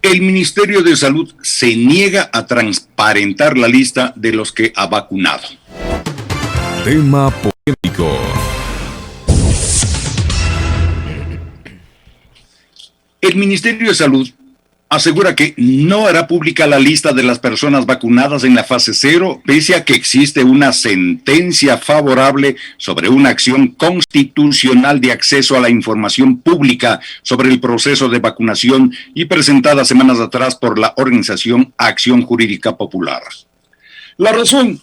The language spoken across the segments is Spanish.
El Ministerio de Salud se niega a transparentar la lista de los que ha vacunado. Tema polémico. El Ministerio de Salud asegura que no hará pública la lista de las personas vacunadas en la fase 0, pese a que existe una sentencia favorable sobre una acción constitucional de acceso a la información pública sobre el proceso de vacunación y presentada semanas atrás por la organización Acción Jurídica Popular. La razón,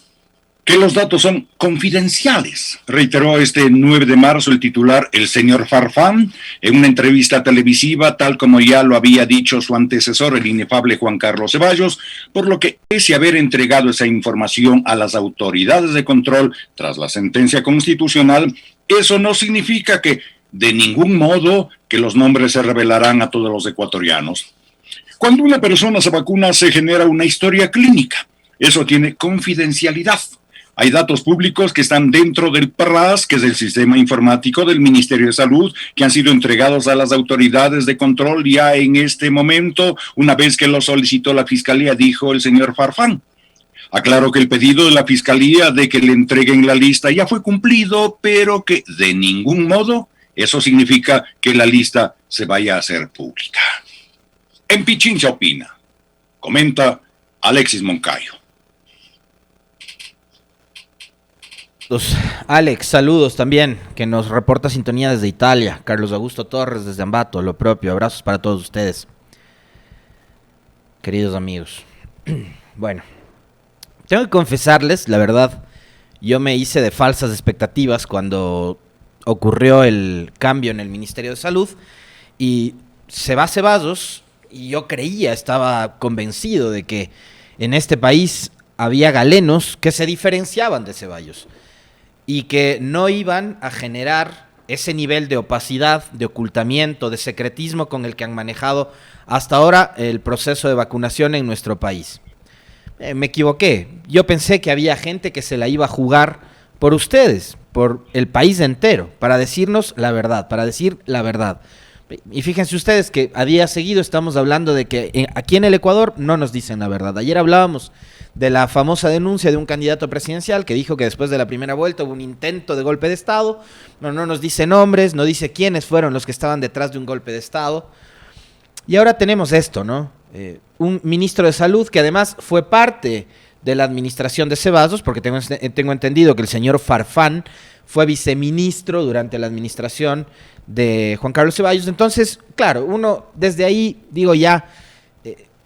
que los datos son confidenciales, reiteró este 9 de marzo el titular, el señor Farfán, en una entrevista televisiva, tal como ya lo había dicho su antecesor, el inefable Juan Carlos Ceballos, por lo que, pese a haber entregado esa información a las autoridades de control tras la sentencia constitucional, eso no significa que, de ningún modo, que los nombres se revelarán a todos los ecuatorianos. Cuando una persona se vacuna, se genera una historia clínica. Eso tiene confidencialidad. Hay datos públicos que están dentro del PRAS, que es el sistema informático del Ministerio de Salud, que han sido entregados a las autoridades de control ya en este momento, una vez que lo solicitó la Fiscalía, dijo el señor Farfán. Aclaró que el pedido de la Fiscalía de que le entreguen la lista ya fue cumplido, pero que de ningún modo eso significa que la lista se vaya a hacer pública. En Pichincha opina, comenta Alexis Moncayo. Alex, saludos también, que nos reporta sintonía desde Italia. Carlos Augusto Torres desde Ambato, lo propio. Abrazos para todos ustedes, queridos amigos. Bueno, tengo que confesarles, la verdad, yo me hice de falsas expectativas cuando ocurrió el cambio en el Ministerio de Salud y se va Ceballos y yo estaba convencido de que en este país había galenos que se diferenciaban de Ceballos y que no iban a generar ese nivel de opacidad, de ocultamiento, de secretismo con el que han manejado hasta ahora el proceso de vacunación en nuestro país. Me equivoqué. Yo pensé que había gente que se la iba a jugar por ustedes, por el país entero, para decirnos la verdad, para decir la verdad. Y fíjense ustedes que a día seguido estamos hablando de que aquí en el Ecuador no nos dicen la verdad. Ayer hablábamos de la famosa denuncia de un candidato presidencial que dijo que después de la primera vuelta hubo un intento de golpe de Estado. No nos dice nombres, no dice quiénes fueron los que estaban detrás de un golpe de Estado. Y ahora tenemos esto, ¿no? Un ministro de Salud que además fue parte de la administración de Ceballos, porque tengo entendido que el señor Farfán fue viceministro durante la administración de Juan Carlos Ceballos. Entonces, claro, uno desde ahí,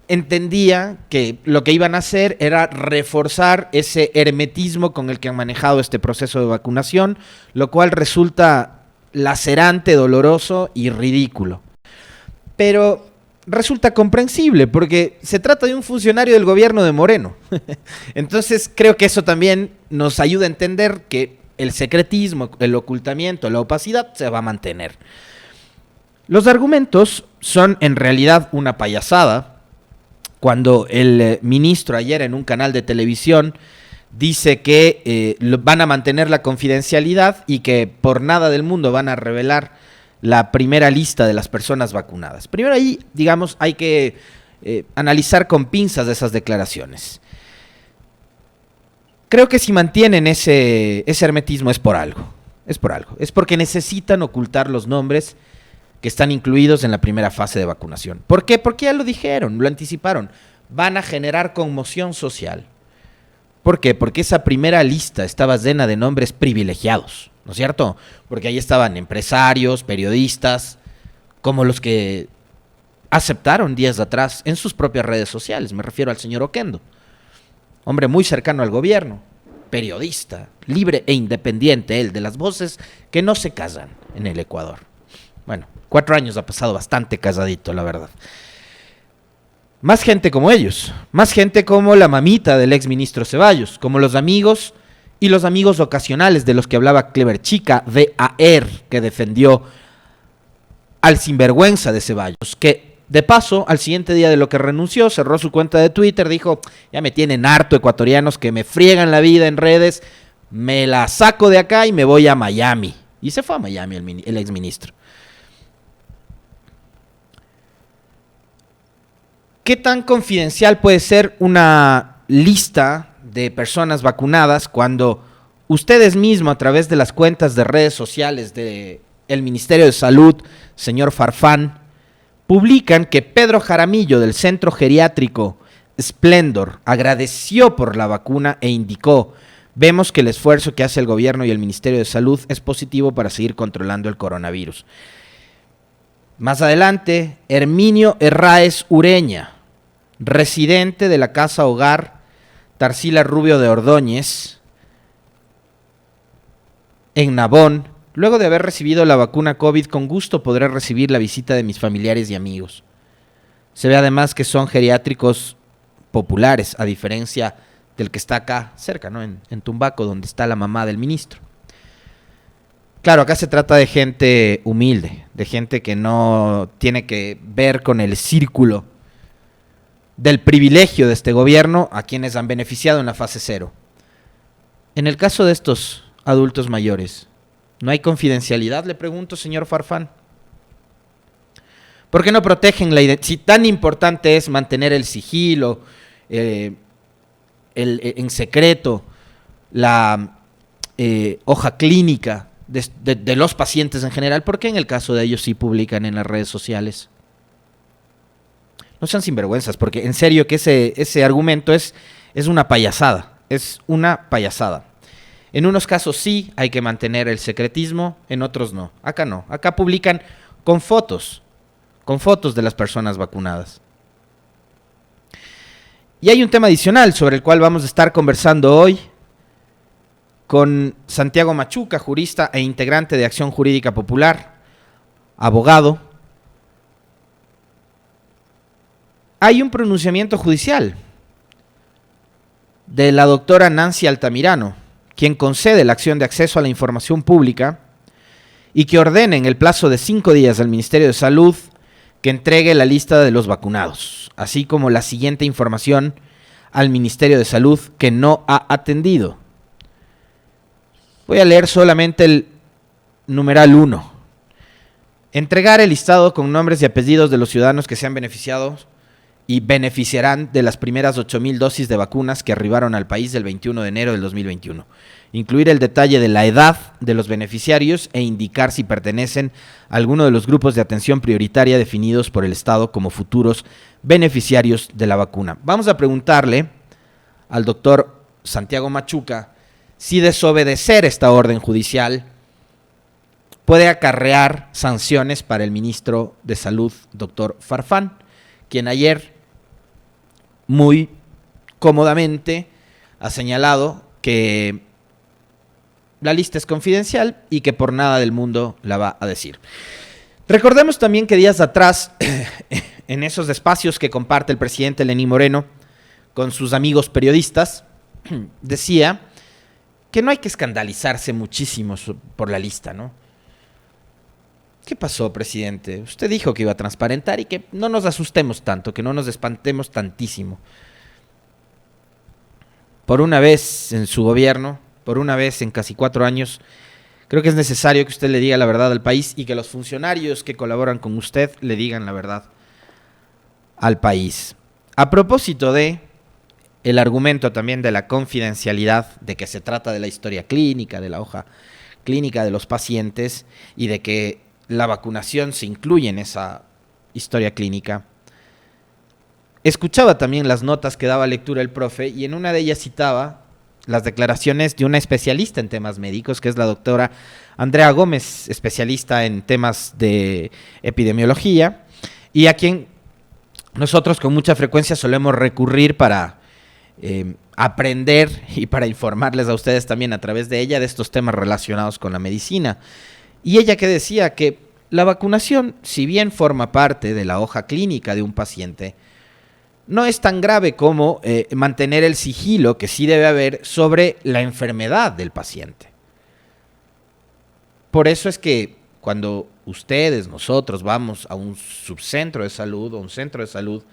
entendía que lo que iban a hacer era reforzar ese hermetismo con el que han manejado este proceso de vacunación, lo cual resulta lacerante, doloroso y ridículo. Pero resulta comprensible porque se trata de un funcionario del gobierno de Moreno. Entonces creo que eso también nos ayuda a entender que el secretismo, el ocultamiento, la opacidad se va a mantener. Los argumentos son en realidad una payasada. Cuando el ministro ayer en un canal de televisión dice que van a mantener la confidencialidad y que por nada del mundo van a revelar la primera lista de las personas vacunadas. Primero ahí, hay que analizar con pinzas esas declaraciones. Creo que si mantienen ese hermetismo es por algo. Es porque necesitan ocultar los nombres que están incluidos en la primera fase de vacunación. ¿Por qué? Porque ya lo dijeron, lo anticiparon. Van a generar conmoción social. ¿Por qué? Porque esa primera lista estaba llena de nombres privilegiados, ¿no es cierto? Porque ahí estaban empresarios, periodistas, como los que aceptaron días atrás en sus propias redes sociales. Me refiero al señor Oquendo, hombre muy cercano al gobierno, periodista, libre e independiente, él de las voces que no se callan en el Ecuador. Bueno, 4 años ha pasado bastante calladito, la verdad. Más gente como ellos, más gente como la mamita del exministro Ceballos, como los amigos y los amigos ocasionales de los que hablaba Clever Chica, de AER, que defendió al sinvergüenza de Ceballos, que de paso, al siguiente día de lo que renunció, cerró su cuenta de Twitter, dijo, ya me tienen harto ecuatorianos que me friegan la vida en redes, me la saco de acá y me voy a Miami. Y se fue a Miami el exministro. ¿Qué tan confidencial puede ser una lista de personas vacunadas cuando ustedes mismos, a través de las cuentas de redes sociales del Ministerio de Salud, señor Farfán, publican que Pedro Jaramillo, del Centro Geriátrico Splendor, agradeció por la vacuna e indicó: vemos que el esfuerzo que hace el gobierno y el Ministerio de Salud es positivo para seguir controlando el coronavirus? Más adelante, Herminio Herráez Ureña, residente de la Casa Hogar Tarsila Rubio de Ordóñez, en Nabón: luego de haber recibido la vacuna COVID, con gusto podré recibir la visita de mis familiares y amigos. Se ve además que son geriátricos populares, a diferencia del que está acá cerca, ¿no? En Tumbaco, donde está la mamá del ministro. Claro, acá se trata de gente humilde, de gente que no tiene que ver con el círculo del privilegio de este gobierno, a quienes han beneficiado en la fase 0. En el caso de estos adultos mayores, ¿no hay confidencialidad? Le pregunto, señor Farfán. ¿Por qué no protegen la identidad? Si tan importante es mantener el sigilo, en secreto, la hoja clínica de los pacientes en general, ¿por qué en el caso de ellos sí publican en las redes sociales? No sean sinvergüenzas, porque en serio que ese argumento es una payasada, es una payasada. En unos casos sí hay que mantener el secretismo, en otros no. Acá no, acá publican con fotos de las personas vacunadas. Y hay un tema adicional sobre el cual vamos a estar conversando hoy con Santiago Machuca, jurista e integrante de Acción Jurídica Popular, abogado. Hay un pronunciamiento judicial de la doctora Nancy Altamirano, quien concede la acción de acceso a la información pública y que ordena en el plazo de 5 días al Ministerio de Salud que entregue la lista de los vacunados, así como la siguiente información al Ministerio de Salud que no ha atendido. Voy a leer solamente el numeral 1. Entregar el listado con nombres y apellidos de los ciudadanos que sean beneficiados y beneficiarán de las primeras 8,000 dosis de vacunas que arribaron al país del 21 de enero del 2021. Incluir el detalle de la edad de los beneficiarios e indicar si pertenecen a alguno de los grupos de atención prioritaria definidos por el Estado como futuros beneficiarios de la vacuna. Vamos a preguntarle al doctor Santiago Machuca si desobedecer esta orden judicial puede acarrear sanciones para el ministro de Salud, doctor Farfán, quien ayer muy cómodamente ha señalado que la lista es confidencial y que por nada del mundo la va a decir. Recordemos también que días atrás, en esos espacios que comparte el presidente Lenín Moreno con sus amigos periodistas, decía que no hay que escandalizarse muchísimo por la lista, ¿no? ¿Qué pasó, presidente? Usted dijo que iba a transparentar y que no nos asustemos tanto, que no nos espantemos tantísimo. Por una vez en su gobierno, por una vez en casi 4 años, creo que es necesario que usted le diga la verdad al país y que los funcionarios que colaboran con usted le digan la verdad al país. A propósito de el argumento también de la confidencialidad, de que se trata de la historia clínica, de la hoja clínica de los pacientes y de que la vacunación se incluye en esa historia clínica. Escuchaba también las notas que daba lectura el profe y en una de ellas citaba las declaraciones de una especialista en temas médicos, que es la doctora Andrea Gómez, especialista en temas de epidemiología, y a quien nosotros con mucha frecuencia solemos recurrir para aprender y para informarles a ustedes también a través de ella de estos temas relacionados con la medicina. Y ella que decía que la vacunación, si bien forma parte de la hoja clínica de un paciente, no es tan grave como mantener el sigilo que sí debe haber sobre la enfermedad del paciente. Por eso es que cuando ustedes, nosotros vamos a un subcentro de salud o un centro de salud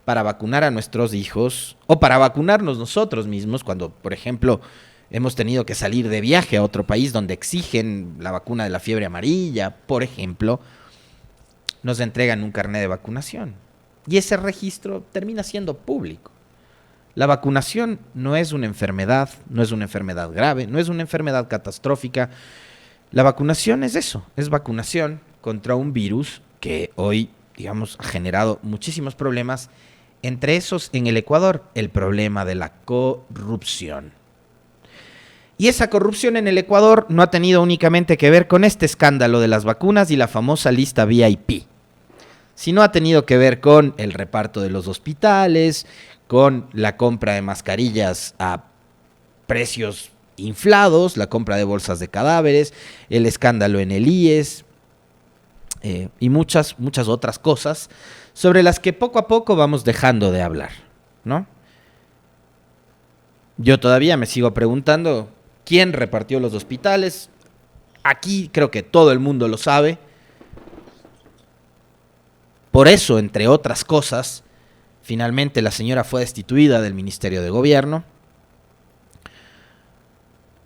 para vacunar a nuestros hijos o para vacunarnos nosotros mismos, cuando, por ejemplo, hemos tenido que salir de viaje a otro país donde exigen la vacuna de la fiebre amarilla, por ejemplo, nos entregan un carnet de vacunación. y ese registro termina siendo público. La vacunación no es una enfermedad grave, no es una enfermedad catastrófica. La vacunación es eso, es vacunación contra un virus que hoy, digamos, ha generado muchísimos problemas, entre esos en el Ecuador, el problema de la corrupción. Y esa corrupción en el Ecuador no ha tenido únicamente que ver con este escándalo de las vacunas y la famosa lista VIP, sino ha tenido que ver con el reparto de los hospitales, con la compra de mascarillas a precios inflados, la compra de bolsas de cadáveres, el escándalo en el IES y muchas otras cosas sobre las que poco a poco vamos dejando de hablar, ¿no? Yo todavía me sigo preguntando quién repartió los hospitales. Aquí creo que todo el mundo lo sabe. Por eso, entre otras cosas, finalmente la señora fue destituida del Ministerio de Gobierno.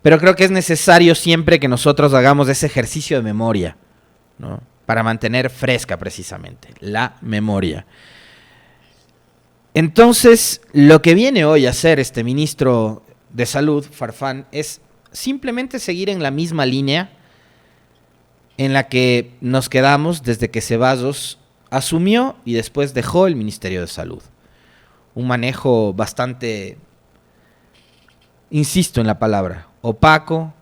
Pero creo que es necesario siempre que nosotros hagamos ese ejercicio de memoria, ¿no? Para mantener fresca precisamente la memoria. Entonces, lo que viene hoy a hacer este ministro de Salud, Farfán, es simplemente seguir en la misma línea en la que nos quedamos desde que Ceballos asumió y después dejó el Ministerio de Salud. Un manejo bastante, insisto en la palabra, opaco,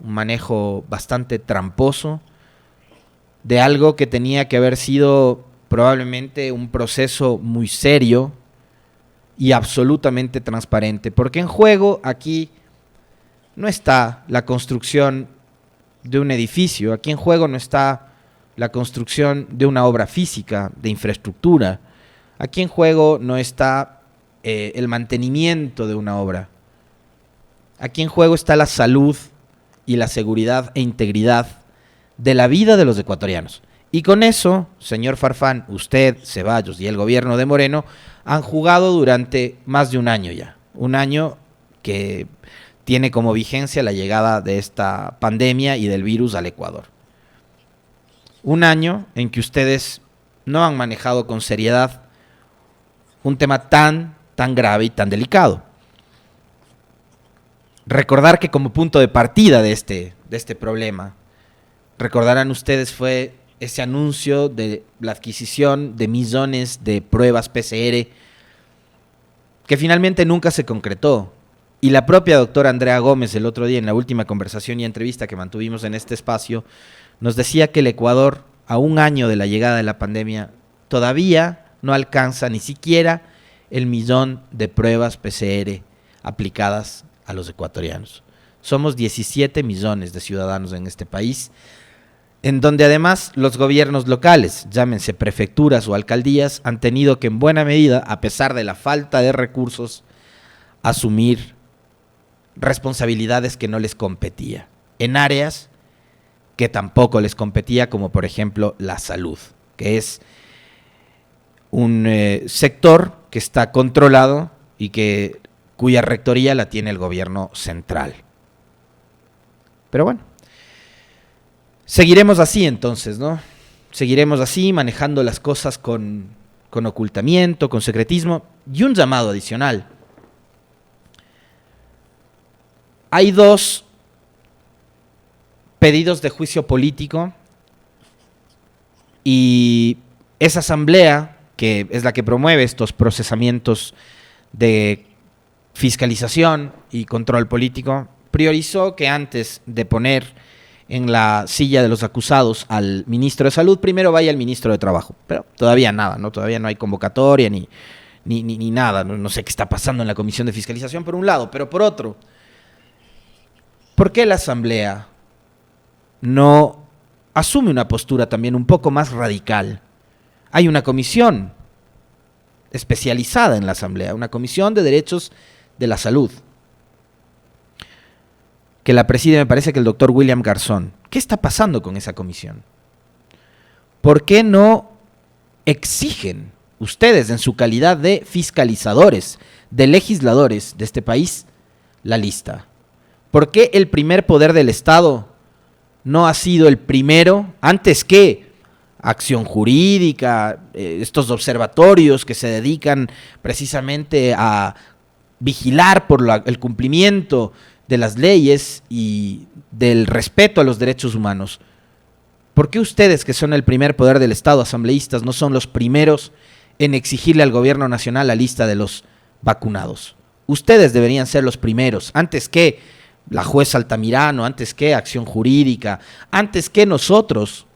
un manejo bastante tramposo de algo que tenía que haber sido probablemente un proceso muy serio y absolutamente transparente, porque en juego aquí no está la construcción de un edificio, aquí en juego no está la construcción de una obra física, de infraestructura, aquí en juego no está el mantenimiento de una obra, aquí en juego está la salud y la seguridad e integridad de la vida de los ecuatorianos. Y con eso, señor Farfán, usted, Ceballos y el gobierno de Moreno han jugado durante más de un año ya. Un año que tiene como vigencia la llegada de esta pandemia y del virus al Ecuador. Un año en que ustedes no han manejado con seriedad un tema tan grave y tan delicado. Recordar que como punto de partida de este problema, recordarán ustedes, fue ese anuncio de la adquisición de millones de pruebas PCR que finalmente nunca se concretó. Y la propia doctora Andrea Gómez el otro día en la última conversación y entrevista que mantuvimos en este espacio nos decía que el Ecuador, a un año de la llegada de la pandemia, todavía no alcanza ni siquiera el 1.000.000 de pruebas PCR aplicadas a los ecuatorianos. Somos 17 millones de ciudadanos en este país, en donde además los gobiernos locales, llámense prefecturas o alcaldías, han tenido que en buena medida, a pesar de la falta de recursos, asumir responsabilidades que no les competía, en áreas que tampoco les competía, como por ejemplo la salud, que es un sector que está controlado y cuya rectoría la tiene el gobierno central. Pero bueno, seguiremos así entonces, ¿no? Seguiremos así, manejando las cosas con ocultamiento, con secretismo. Y un llamado adicional. Hay 2 pedidos de juicio político y esa asamblea, que es la que promueve estos procesamientos de fiscalización y control político, priorizó que antes de poner en la silla de los acusados al ministro de Salud, primero vaya el ministro de Trabajo. Pero todavía nada, ¿no? Todavía no hay convocatoria ni nada. No sé qué está pasando en la comisión de fiscalización por un lado, pero por otro, ¿por qué la asamblea no asume una postura también un poco más radical? Hay una comisión especializada en la asamblea, una comisión de derechos de la salud, que la preside, me parece que el doctor William Garzón. ¿Qué está pasando con esa comisión? ¿Por qué no exigen ustedes, en su calidad de fiscalizadores, de legisladores de este país, la lista? ¿Por qué el primer poder del Estado no ha sido el primero, antes que Acción Jurídica, estos observatorios que se dedican precisamente a vigilar por el cumplimiento de las leyes y del respeto a los derechos humanos. ¿Por qué ustedes, que son el primer poder del Estado, asambleístas, no son los primeros en exigirle al gobierno nacional la lista de los vacunados? Ustedes deberían ser los primeros, antes que la jueza Altamirano, antes que Acción Jurídica, antes que nosotros,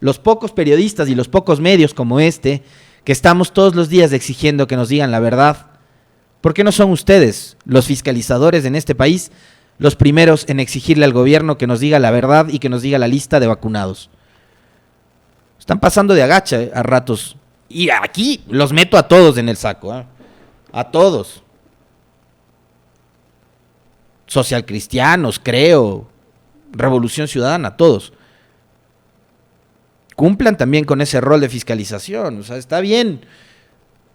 los pocos periodistas y los pocos medios como este, que estamos todos los días exigiendo que nos digan la verdad. ¿Por qué no son ustedes, los fiscalizadores en este país, los primeros en exigirle al gobierno que nos diga la verdad y que nos diga la lista de vacunados? Están pasando de agacha a ratos. Y aquí los meto a todos en el saco, a todos. Socialcristianos, Creo, Revolución Ciudadana, todos. Cumplan también con ese rol de fiscalización. O sea, está bien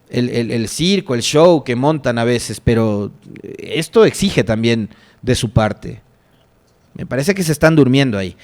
el circo, el show que montan a veces, pero esto exige también de su parte. Me parece que se están durmiendo ahí.